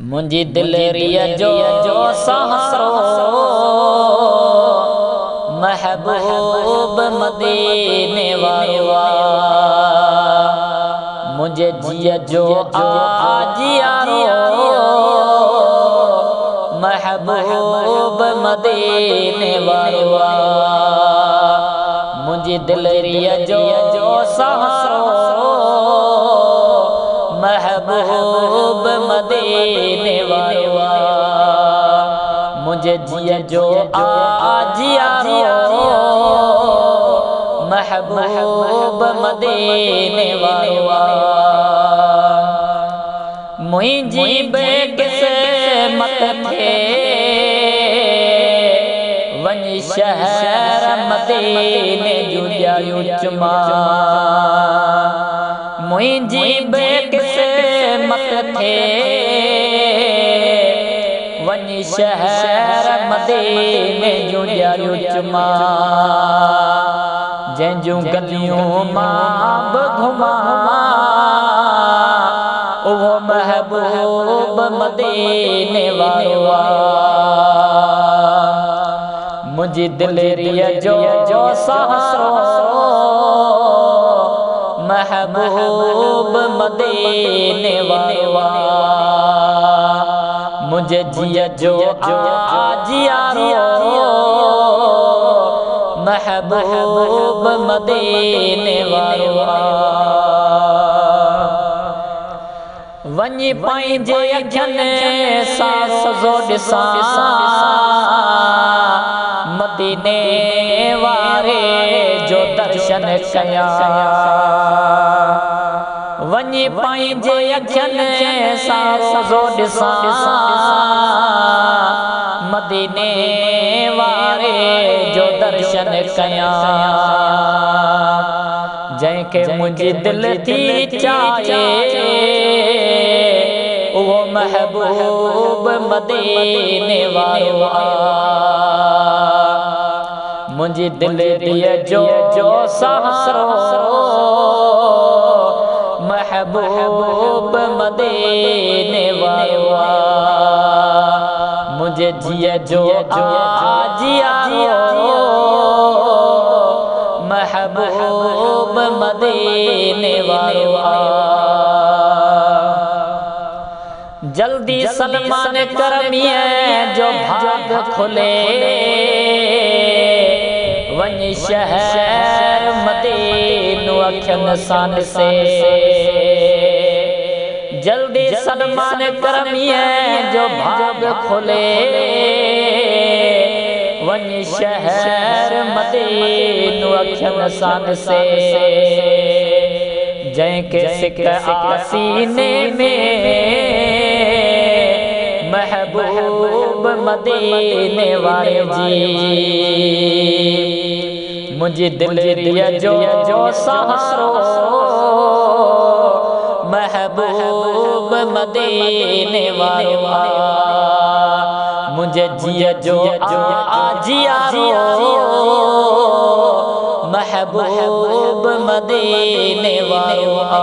मुंजी दिलरिया जो सहारो महबूब मदीने वाला मुझे जिया जो आजियारो महबूब मदीने वाला मुझे दिलरिया जो सहारो महबूब मदीने वाला मुझे जिया जो आजियारो महबूब मदीने वाला मुझी बेकिस मत थे वनी शहर मदीने जुलिया युचमा मुझी बेकिस मत थे वनी शहर मदीने जुलिया युचमा जंजू गलियों मां घुमा वो महबूब मदीने वाला मुझे दिलरिया जो सहारो महबूब मदीने वाला मुझे जिया जो आजियारो महबूब मदीने वाला वनी पंहिंजे अखियुनि सां सजो ॾिसां मदीने वारे जो दर्शन कयां वनी पंहिंजे अखियुनि सां सजो ॾिसां मदीने वारे जो दर्शन कयां जंहिंखे मुंहिंजी दिल थी चाहे वो महबूब मदीने वाला मुंहिंजी दिलरिया जो सहारो महबूब मदीने वाला मुझे जिया जो आजियारो महबूब मदीने वाला जल्दी सलमान करमिया जो भाग खुले वनी शहर मदीनो अखियुनि सान से जल्दी सलमान करमिया जो भाग खुले वनी शहर मदीनो अखियुनि सान से जंहिंखे सिक आसीने में महबूब मदीने वाले जी मुझे दिलरिया जो सहारो महबूब मदीने वाला मुझे जिया जो आजियारो महबूब मदीने वाला